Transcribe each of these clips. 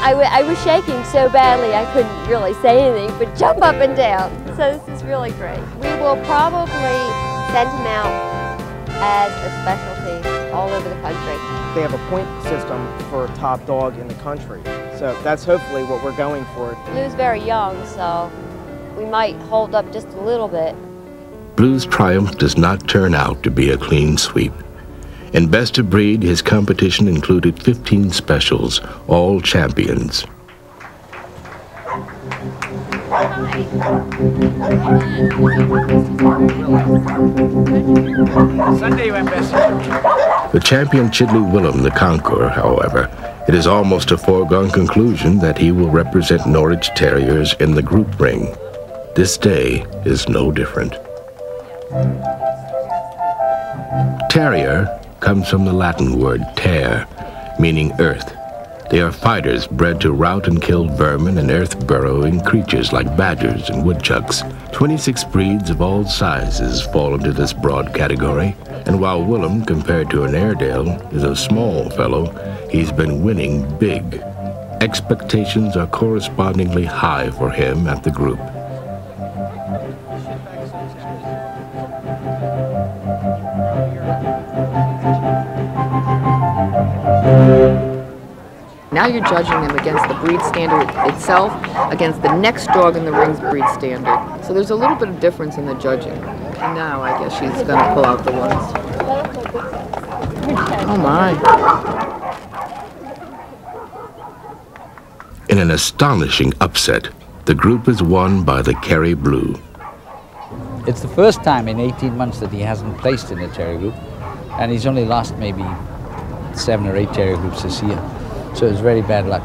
I was shaking so badly I couldn't really say anything but jump up and down. So this is really great. We will probably send him out as a specialty all over the country. They have a point system for top dog in the country. So that's hopefully what we're going for. Blue's very young, so we might hold up just a little bit. Blue's triumph does not turn out to be a clean sweep. In Best of Breed, his competition included 15 specials, all champions. For champion Chidley Willem, the Conqueror, however, it is almost a foregone conclusion that he will represent Norwich Terriers in the group ring. This day is no different. Terrier comes from the Latin word ter, meaning earth. They are fighters bred to rout and kill vermin and earth-burrowing creatures like badgers and woodchucks. 26 breeds of all sizes fall into this broad category, and while Willem, compared to an Airedale, is a small fellow, he's been winning big. Expectations are correspondingly high for him at the group. Now you're judging them against the breed standard itself, against the next dog in the ring's breed standard. So there's a little bit of difference in the judging. And now I guess she's going to pull out the ones. Oh my. In an astonishing upset, the group is won by the Kerry Blue. It's the first time in 18 months that he hasn't placed in the terrier group, and he's only lost maybe 7 or 8 terrier groups this year. So it's very bad luck.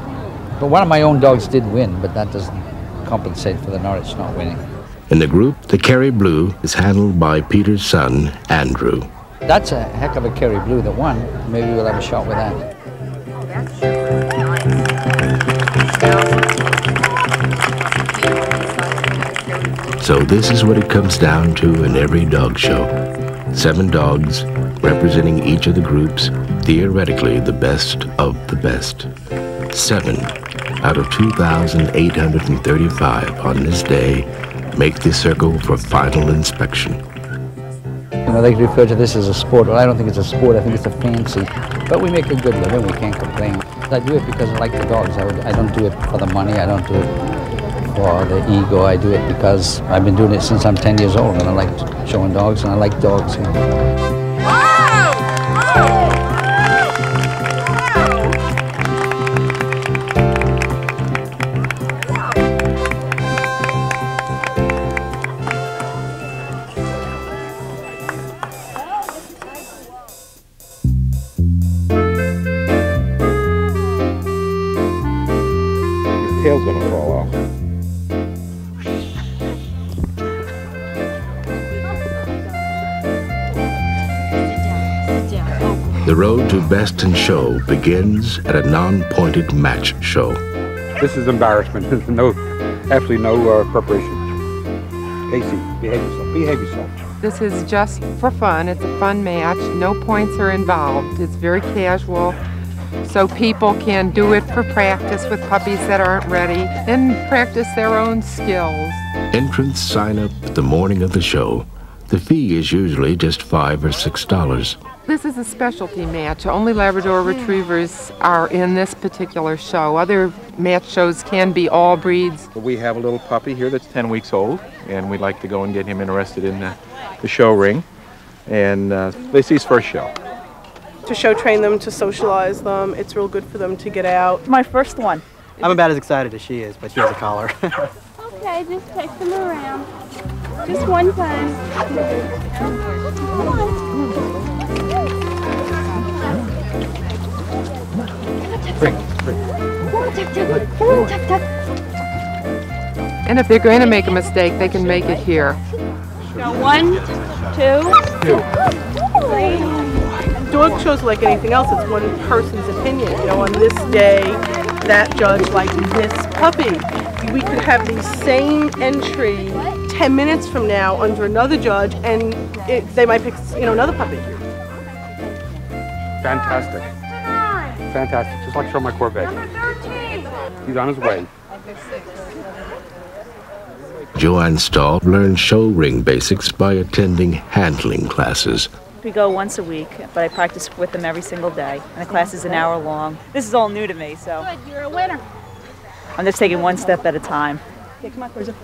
But one of my own dogs did win, but that doesn't compensate for the Norwich not winning. In the group, the Kerry Blue is handled by Peter's son, Andrew. That's a heck of a Kerry Blue that won. Maybe we'll have a shot with that. So this is what it comes down to in every dog show. 7 dogs, representing each of the groups, theoretically the best of the best. 7 out of 2,835 on this day make the circle for final inspection. You know, they refer to this as a sport. Well, I don't think it's a sport, I think it's a fancy. But we make a good living, we can't complain. I do it because I like the dogs. I don't do it for the money, I don't do it for the ego. I do it because I've been doing it since I'm 10 years old, and I like showing dogs, and I like dogs. You know. The tail's gonna fall off. The road to Best in Show begins at a non-pointed match show. This is embarrassment. There's absolutely no preparation. Casey, behave yourself. Behave yourself. This is just for fun. It's a fun match. No points are involved. It's very casual, so people can do it for practice with puppies that aren't ready and practice their own skills. Entrants sign up the morning of the show. The fee is usually just $5 or $6. This is a specialty match. Only Labrador Retrievers are in this particular show. Other match shows can be all breeds. We have a little puppy here that's 10 weeks old, and we'd like to go and get him interested in the show ring. And this is his first show. To show train them, to socialize them, it's real good for them to get out. My first one. I'm about as excited as she is, but she has a collar. Okay, just take them around. Just one time. And if they're going to make a mistake, they can make it here. Go 1, 2, 3. Dog shows like anything else, it's one person's opinion. You know, on this day, that judge liked this puppy. We could have the same entry 10 minutes from now under another judge, and they might pick, you know, another puppy. Fantastic. Fantastic. Just like show my Corvette. He's on his way. Joanne Stahl learned show ring basics by attending handling classes. We go once a week, but I practice with them every single day. And the class is an hour long. This is all new to me, so. Good, you're a winner. I'm just taking one step at a time. Okay, come on, Cruiser.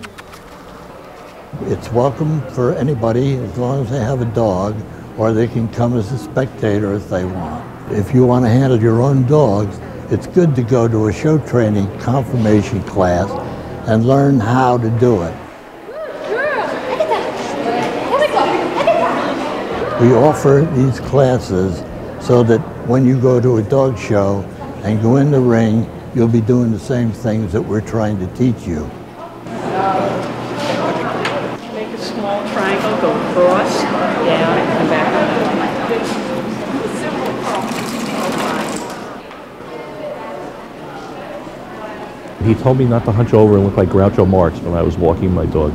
It's welcome for anybody as long as they have a dog, or they can come as a spectator if they want. If you want to handle your own dogs, it's good to go to a show training confirmation class and learn how to do it. We offer these classes so that when you go to a dog show and go in the ring, you'll be doing the same things that we're trying to teach you. Make a small triangle, go across, down, and come back up. He told me not to hunch over and look like Groucho Marx when I was walking my dog.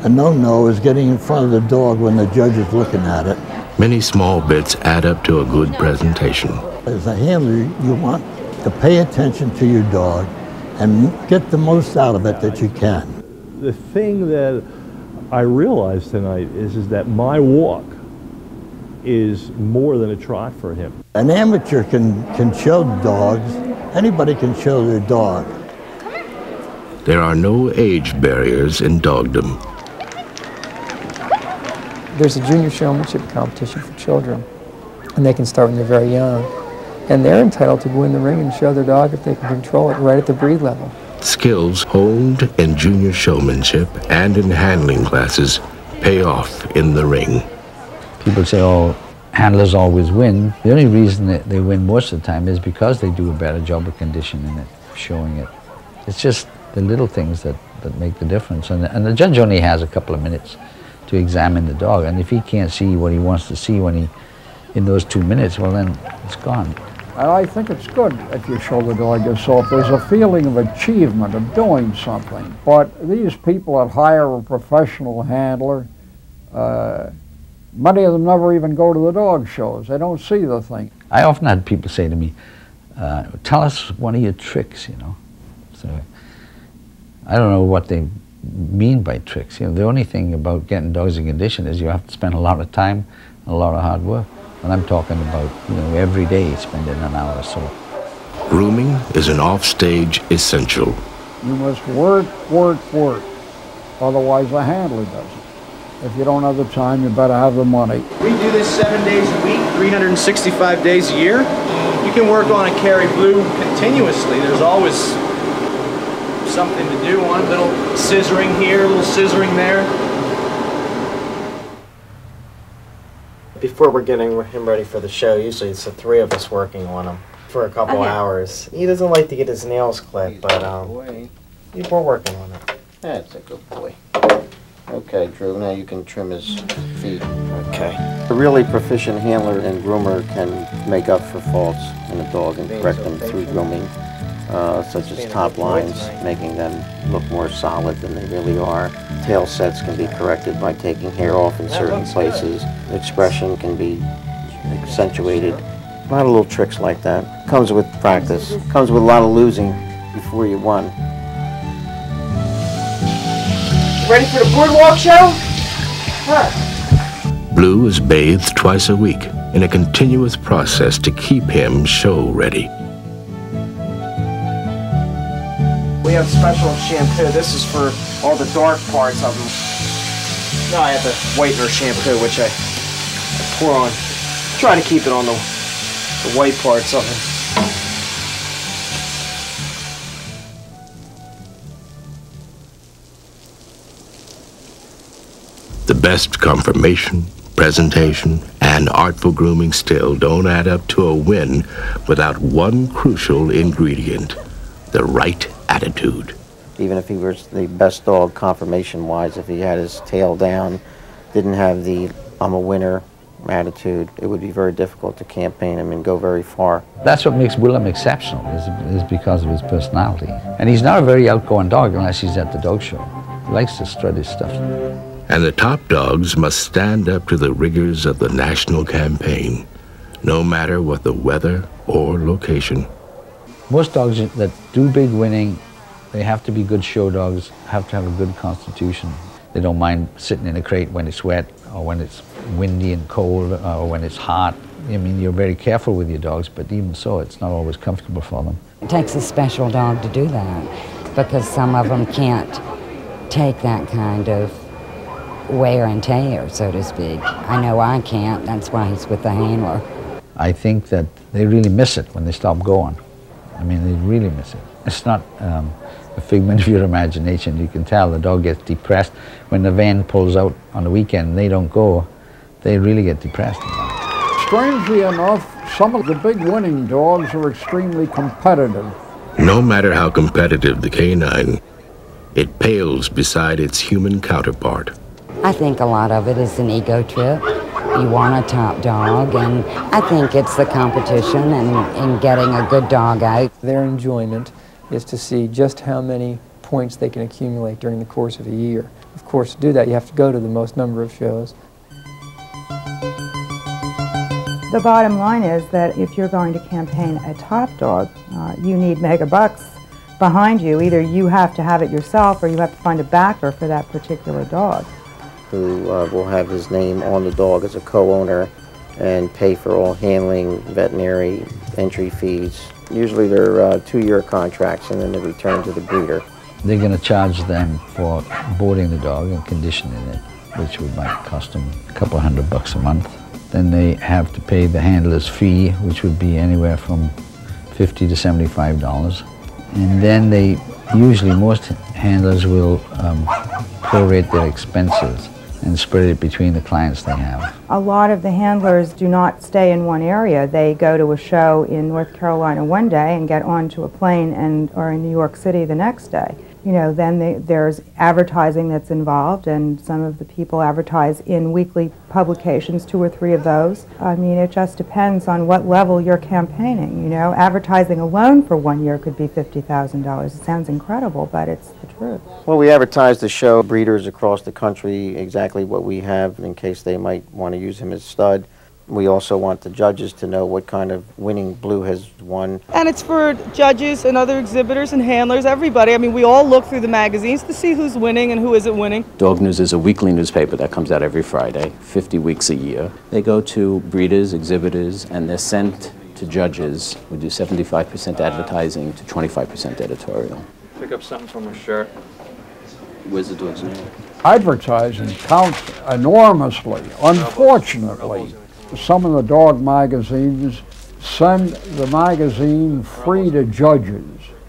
A no-no is getting in front of the dog when the judge is looking at it. Many small bits add up to a good presentation. As a handler, you want to pay attention to your dog and get the most out of it that you can. The thing that I realized tonight is that my walk is more than a trot for him. An amateur can show dogs. Anybody can show their dog. There are no age barriers in dogdom. There's a junior showmanship competition for children, and they can start when they're very young. And they're entitled to go in the ring and show their dog if they can control it right at the breed level. Skills honed in junior showmanship and in handling classes pay off in the ring. People say, oh, handlers always win. The only reason that they win most of the time is because they do a better job of conditioning it, showing it. It's just the little things that make the difference. And the judge only has a couple of minutes to examine the dog. And if he can't see what he wants to see in those 2 minutes, well then it's gone. And I think it's good if you show the dog yourself. There's a feeling of achievement, of doing something. But these people that hire a professional handler, many of them never even go to the dog shows. They don't see the thing. I often had people say to me, tell us one of your tricks, you know. So I don't know what they mean by tricks. You know, the only thing about getting dogs in condition is you have to spend a lot of time and a lot of hard work. And I'm talking about, you know, every day spending an hour or so. Grooming is an offstage essential. You must work, work, work. Otherwise the handler doesn't. If you don't have the time, you better have the money. We do this 7 days a week, 365 days a year. You can work on a Cary Blue continuously. There's always something to do on. A little scissoring here, a little scissoring there. Before we're getting him ready for the show, usually it's the three of us working on him for a couple hours. He doesn't like to get his nails clipped, but we're working on it. That's a good boy. Okay, Drew, now you can trim his feet. Okay. A really proficient handler and groomer can make up for faults in a dog and correct them through grooming, such as top lines, making them look more solid than they really are. Tail sets can be corrected by taking hair off in certain places. Expression can be accentuated. A lot of little tricks like that. Comes with practice. Comes with a lot of losing before you won. Ready for the boardwalk show? Huh. Blue is bathed twice a week in a continuous process to keep him show ready. We have special shampoo. This is for all the dark parts of them. Now I have the whitener shampoo, which I pour on. Try to keep it on the white parts of them. The best conformation, presentation, and artful grooming still don't add up to a win without one crucial ingredient: the right attitude. Even if he was the best dog conformation-wise, if he had his tail down, didn't have the I'm a winner attitude, it would be very difficult to campaign him and go very far. That's what makes Willem exceptional, is because of his personality. And he's not a very outgoing dog unless he's at the dog show. He likes to strut his stuff. And the top dogs must stand up to the rigors of the national campaign, no matter what the weather or location. Most dogs that do big winning, they have to be good show dogs, have to have a good constitution. They don't mind sitting in a crate when it's wet, or when it's windy and cold, or when it's hot. I mean, you're very careful with your dogs, but even so, it's not always comfortable for them. It takes a special dog to do that, because some of them can't take that kind of wear and tear, so to speak. I know I can't, that's why he's with the handler. I think that they really miss it when they stop going. I mean, they really miss it. It's not a figment of your imagination. You can tell the dog gets depressed. When the van pulls out on the weekend and they don't go, they really get depressed. Strangely enough, some of the big winning dogs are extremely competitive. No matter how competitive the canine, it pales beside its human counterpart. I think a lot of it is an ego trip. You want a top dog, and I think it's the competition and getting a good dog out. Their enjoyment is to see just how many points they can accumulate during the course of a year. Of course, to do that, you have to go to the most number of shows. The bottom line is that if you're going to campaign a top dog, you need mega bucks behind you. Either you have to have it yourself, or you have to find a backer for that particular dog. Who will have his name on the dog as a co-owner and pay for all handling, veterinary, entry fees. Usually they're 2-year contracts, and then they return to the breeder. They're going to charge them for boarding the dog and conditioning it, which might cost them a couple $100 a month. Then they have to pay the handler's fee, which would be anywhere from $50 to $75. And then they, usually most handlers will prorate their expenses and spread it between the clients they have. A lot of the handlers do not stay in one area. They go to a show in North Carolina one day and get onto a plane and are in New York City the next day. You know, then there's advertising that's involved, and some of the people advertise in weekly publications, 2 or 3 of those. I mean, it just depends on what level you're campaigning, you know. Advertising alone for 1 year could be $50,000. It sounds incredible, but it's the truth. Well, we advertise the show breeders across the country exactly what we have in case they might want to use him as stud. We also want the judges to know what kind of winning blue has won. And it's for judges and other exhibitors and handlers, everybody. I mean, we all look through the magazines to see who's winning and who isn't winning. Dog News is a weekly newspaper that comes out every Friday, 50 weeks a year. They go to breeders, exhibitors, and they're sent to judges. We do 75% advertising to 25% editorial. Pick up something from her shirt. Where's the dog's name? Advertising counts enormously, unfortunately. Some of the dog magazines send the magazine free to judges,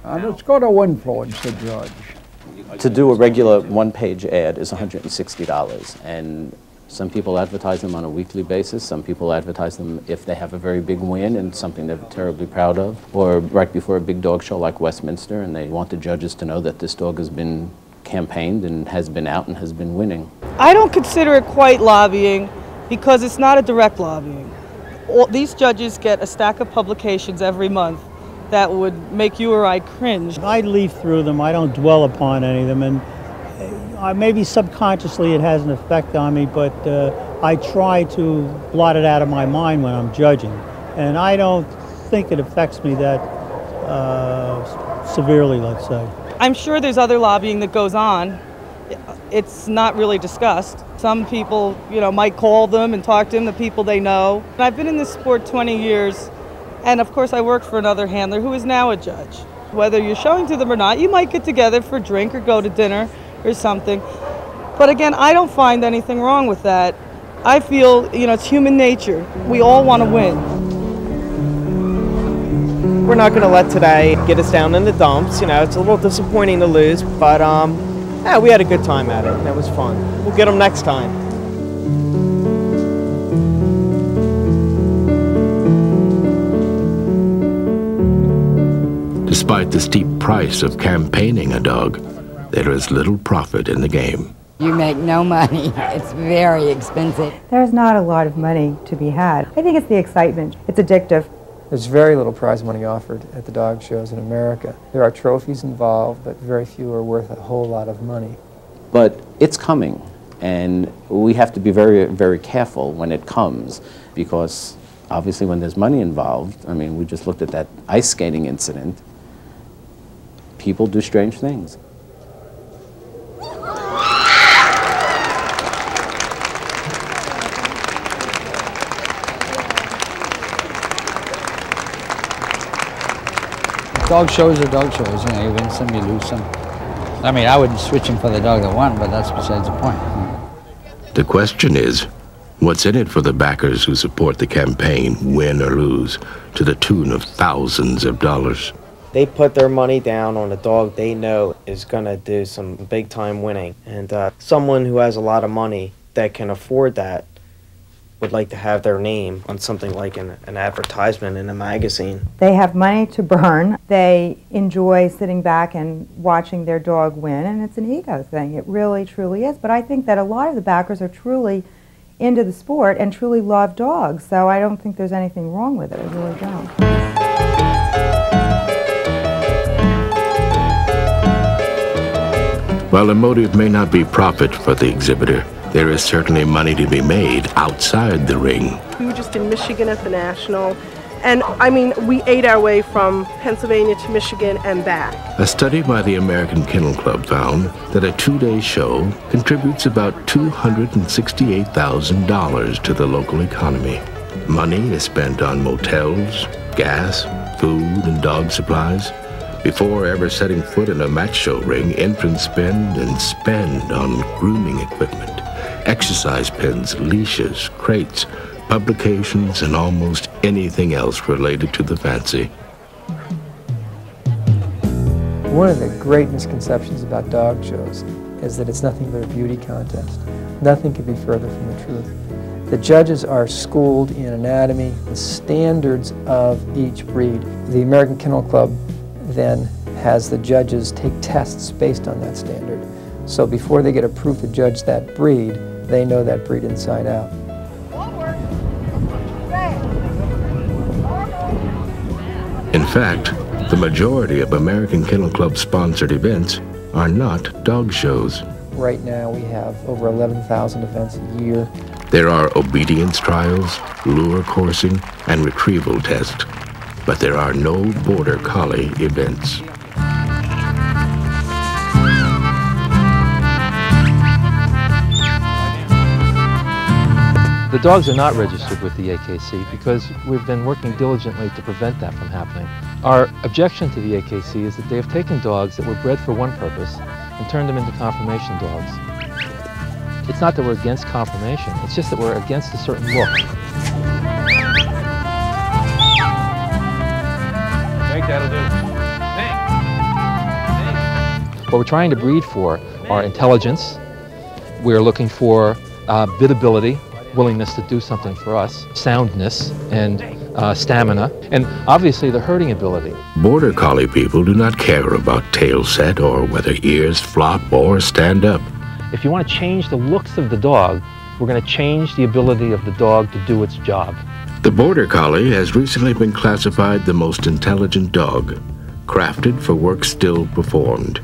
and it's going to influence the judge. To do a regular one-page ad is $160, and some people advertise them on a weekly basis. Some people advertise them if they have a very big win and something they're terribly proud of, or right before a big dog show like Westminster, and they want the judges to know that this dog has been campaigned and has been out and has been winning. I don't consider it quite lobbying, because it's not a direct lobbying. These judges get a stack of publications every month that would make you or I cringe. I leaf through them. I don't dwell upon any of them, and maybe subconsciously it has an effect on me, but I try to blot it out of my mind when I'm judging, and I don't think it affects me that severely, let's say. I'm sure there's other lobbying that goes on. It's not really discussed. Some people, you know, might call them and talk to them, the people they know. And I've been in this sport 20 years, and of course I worked for another handler who is now a judge. Whether you're showing to them or not, you might get together for a drink or go to dinner or something. But again, I don't find anything wrong with that. I feel, you know, it's human nature. We all want to win. We're not going to let today get us down in the dumps. You know, it's a little disappointing to lose, but yeah, we had a good time at it, and it was fun. We'll get them next time. Despite the steep price of campaigning a dog, there is little profit in the game. You make no money. It's very expensive. There's not a lot of money to be had. I think it's the excitement. It's addictive. There's very little prize money offered at the dog shows in America. There are trophies involved, but very few are worth a whole lot of money. But it's coming, and we have to be very, very careful when it comes, because obviously when there's money involved, I mean, we just looked at that ice skating incident. People do strange things. Dog shows are dog shows, you know, you win some, you lose some. I mean, I wouldn't switch him for the dog that won, but that's besides the point. The question is, what's in it for the backers who support the campaign, win or lose, to the tune of thousands of dollars? They put their money down on a dog they know is going to do some big-time winning. And someone who has a lot of money that can afford that would like to have their name on something like an advertisement in a magazine. They have money to burn. They enjoy sitting back and watching their dog win, and it's an ego thing. It really, truly is. But I think that a lot of the backers are truly into the sport and truly love dogs, so I don't think there's anything wrong with it. I really don't. While the motive may not be profit for the exhibitor, there is certainly money to be made outside the ring. We were just in Michigan at the National, and I mean, we ate our way from Pennsylvania to Michigan and back. A study by the American Kennel Club found that a 2-day show contributes about $268,000 to the local economy. Money is spent on motels, gas, food, and dog supplies. Before ever setting foot in a match show ring, entrants spend on grooming equipment, exercise pens, leashes, crates, publications, and almost anything else related to the fancy. One of the great misconceptions about dog shows is that it's nothing but a beauty contest. Nothing could be further from the truth. The judges are schooled in anatomy, the standards of each breed. The American Kennel Club then has the judges take tests based on that standard. So before they get approved to judge that breed, they know that breed inside out. In fact, the majority of American Kennel Club sponsored events are not dog shows. Right now we have over 11,000 events a year. There are obedience trials, lure coursing, and retrieval tests. But there are no border collie events. The dogs are not registered with the AKC because we've been working diligently to prevent that from happening. Our objection to the AKC is that they have taken dogs that were bred for one purpose and turned them into conformation dogs. It's not that we're against conformation, it's just that we're against a certain look. That'll do. What we're trying to breed for are intelligence. We're looking for biddability, willingness to do something for us, soundness, and stamina, and obviously the herding ability. Border Collie people do not care about tail set or whether ears flop or stand up. If you want to change the looks of the dog, we're going to change the ability of the dog to do its job. The Border Collie has recently been classified the most intelligent dog, crafted for work still performed.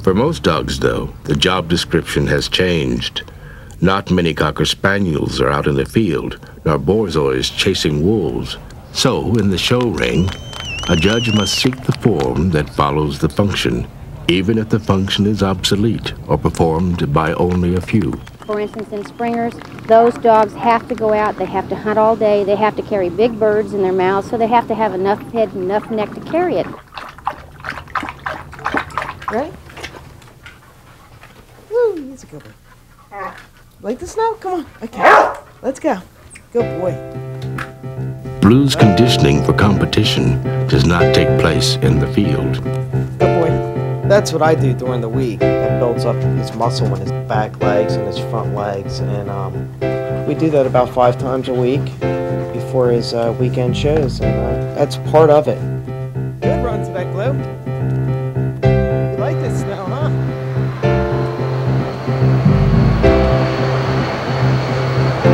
For most dogs, though, the job description has changed. Not many Cocker Spaniels are out in the field, nor Borzois chasing wolves. So, in the show ring, a judge must seek the form that follows the function, even if the function is obsolete or performed by only a few. For instance, in springers, those dogs have to go out, they have to hunt all day, they have to carry big birds in their mouths, so they have to have enough head and enough neck to carry it. Right? Woo, he's a good one. Like the snow? Come on. Okay. Let's go. Good boy. Blues conditioning for competition does not take place in the field. Good boy. That's what I do during the week. It builds up his muscle in his back legs and his front legs, and we do that about 5 times a week before his weekend shows, and that's part of it. Good run to that glue. You like this snow, huh?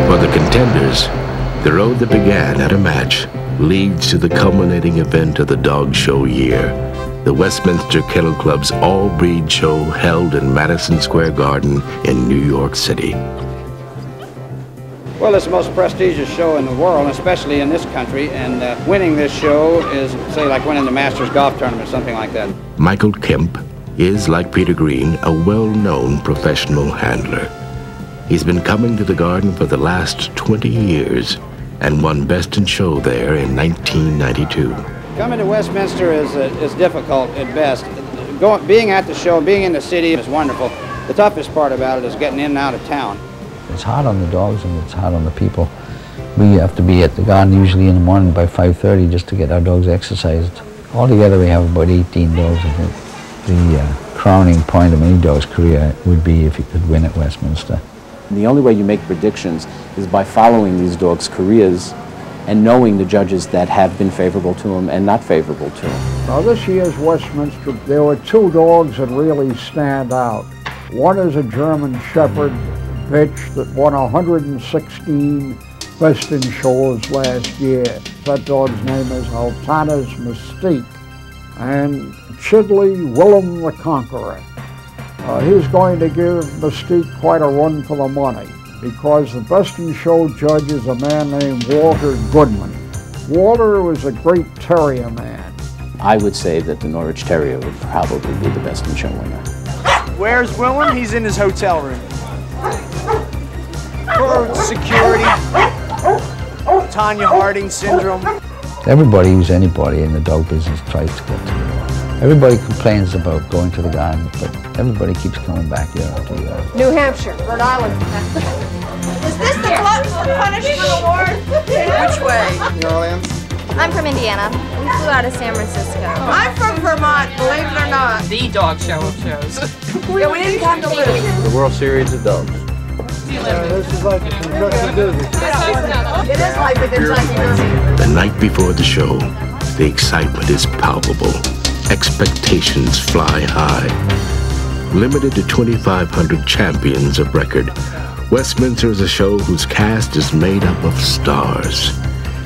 For the contenders, the road that began at a match leads to the culminating event of the dog show year, the Westminster Kennel Club's all-breed show held in Madison Square Garden in New York City. Well, it's the most prestigious show in the world, especially in this country, and winning this show is, say, like winning the Masters golf tournament, something like that. Michael Kemp is, like Peter Green, a well-known professional handler. He's been coming to the Garden for the last 20 years and won Best in Show there in 1992. Coming to Westminster is difficult at best. Being at the show, being in the city is wonderful. The toughest part about it is getting in and out of town. It's hard on the dogs and it's hard on the people. We have to be at the Garden usually in the morning by 5:30 just to get our dogs exercised. Altogether we have about 18 dogs, I think. The crowning point of any dog's career would be if he could win at Westminster. The only way you make predictions is by following these dogs' careers and knowing the judges that have been favorable to them and not favorable to them. Now this year's Westminster, there were two dogs that really stand out. One is a German Shepherd bitch that won 116 Best in Shows last year. That dog's name is Altana's Mystique. And Chidley Willem the Conqueror. He's going to give Mystique quite a run for the money because the Best in Show judge is a man named Walter Goodman. Walter was a great terrier man. I would say that the Norwich Terrier would probably be the Best in Show winner. Where's Willem? He's in his hotel room. For security, Tanya Harding syndrome. Everybody who's anybody in the dog business tries to get to the Garden. Everybody complains about going to the Garden, but everybody keeps coming back year after year. New Hampshire, Rhode Island. Is this the Glutton for Punishment Award? Which way? New Orleans. I'm from Indiana. We flew out of San Francisco. I'm from Vermont, believe it or not. The dog show of shows. Yeah, we didn't come to lose. The World Series of Dogs. This is like a Kentucky Derby. It is like the Kentucky Derby. The night before the show, the excitement is palpable. Expectations fly high. Limited to 2,500 champions of record, Westminster is a show whose cast is made up of stars.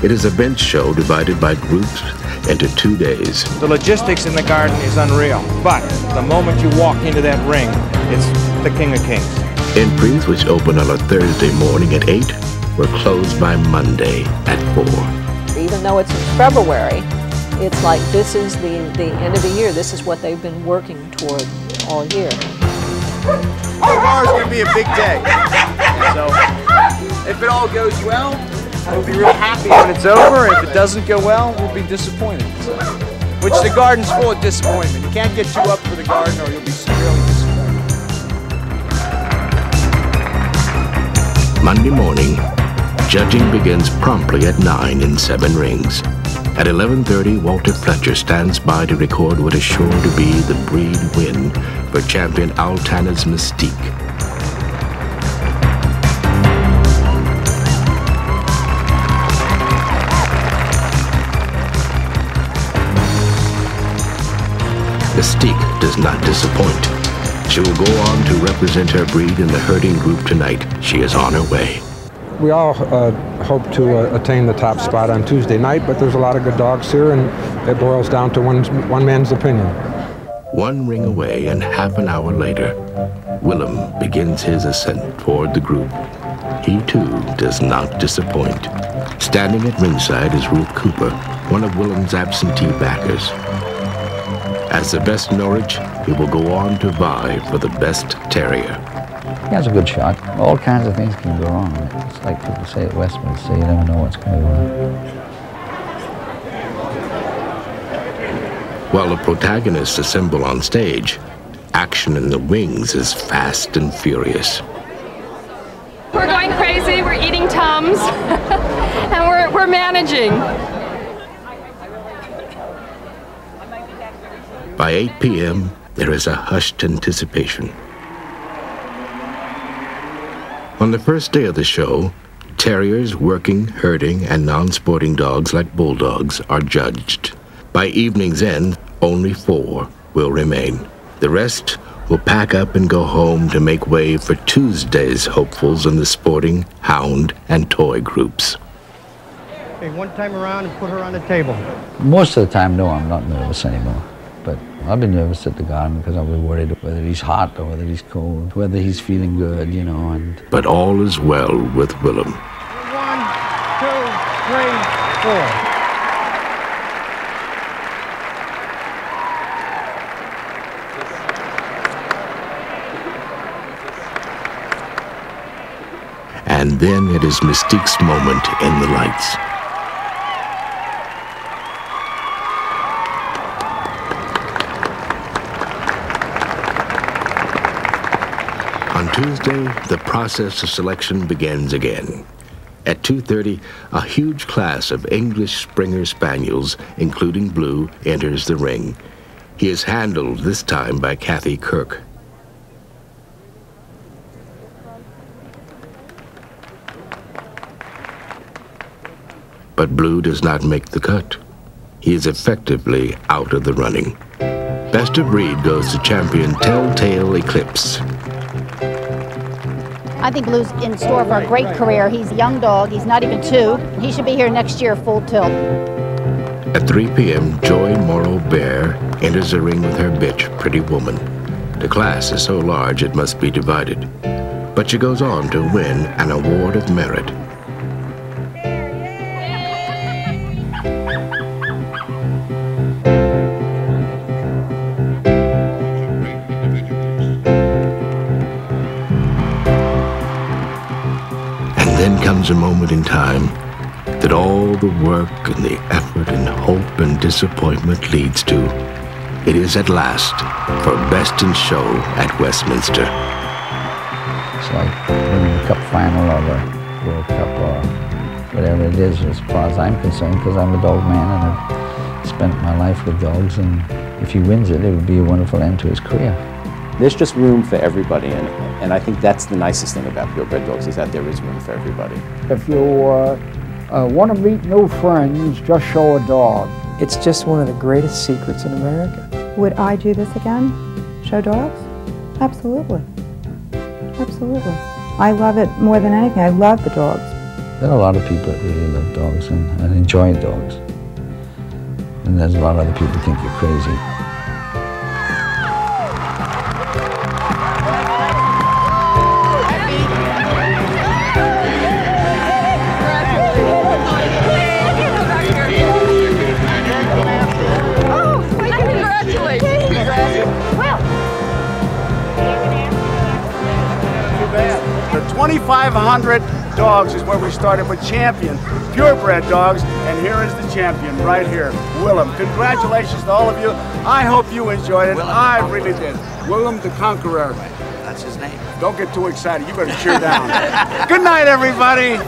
It is a bench show divided by groups into 2 days. The logistics in the Garden is unreal, but the moment you walk into that ring, it's the King of Kings. Entries, which open on a Thursday morning at 8, were closed by Monday at 4. Even though it's February, it's like this is the end of the year. This is what they've been working toward all year. Tomorrow's going to be a big day. So if it all goes well, we'll be real happy when it's over. If it doesn't go well, we'll be disappointed. Which the Garden's full of disappointment. You can't get too up for the Garden or you'll be severely disappointed. Monday morning, judging begins promptly at 9 in 7 rings. At 11:30, Walter Fletcher stands by to record what is sure to be the breed win for champion Altana's Mystique. Mystique does not disappoint. She will go on to represent her breed in the herding group tonight. She is on her way. We all hope to attain the top spot on Tuesday night, but there's a lot of good dogs here, and it boils down to one man's opinion. 1 ring away, and half an hour later, Willem begins his ascent toward the group. He, too, does not disappoint. Standing at ringside is Ruth Cooper, one of Willem's absentee backers. As the best Norwich, he will go on to vie for the best terrier. He has a good shot. All kinds of things can go wrong. It's like people say at Westminster, you never know what's going to go wrong. While the protagonists assemble on stage, action in the wings is fast and furious. We're going crazy, we're eating Tums, and we're managing. By 8 p.m., there is a hushed anticipation. On the first day of the show, terriers, working, herding, and non-sporting dogs like bulldogs are judged. By evening's end, only 4 will remain. The rest will pack up and go home to make way for Tuesday's hopefuls in the sporting, hound, and toy groups. Okay, one time around and put her on the table. Most of the time, no, I'm not nervous anymore. But I've been nervous at the Garden because I've been worried whether he's hot or whether he's cold, whether he's feeling good, you know. But all is well with Willem. 3, 4. And then it is Mystique's moment in the lights. On Tuesday, the process of selection begins again. At 2:30, a huge class of English Springer Spaniels, including Blue, enters the ring. He is handled this time by Kathy Kirk. But Blue does not make the cut. He is effectively out of the running. Best of breed goes to champion Telltale Eclipse. I think Blue's in store for a great career. He's a young dog. He's not even 2. He should be here next year full tilt. At 3 p.m., Joy Morrow Bear enters the ring with her bitch, Pretty Woman. The class is so large it must be divided. But she goes on to win an award of merit. Then comes a moment in time that all the work and the effort and hope and disappointment leads to. It is at last for Best in Show at Westminster. It's like winning the cup final or the World Cup or whatever it is as far as I'm concerned, because I'm a dog man and I've spent my life with dogs, and if he wins it, it would be a wonderful end to his career. There's just room for everybody, and I think that's the nicest thing about purebred dogs, is that there is room for everybody. If you want to meet new friends, just show a dog. It's just one of the greatest secrets in America. Would I do this again? Show dogs? Absolutely. Absolutely. I love it more than anything. I love the dogs. There are a lot of people that really love dogs and enjoy dogs. And there's a lot of other people who think you're crazy. The 2,500 dogs is where we started with champion, purebred dogs, and here is the champion right here, Willem. Congratulations to all of you. I hope you enjoyed it. I really did. Willem the Conqueror. That's his name. Don't get too excited. You better cheer down. Good night, everybody.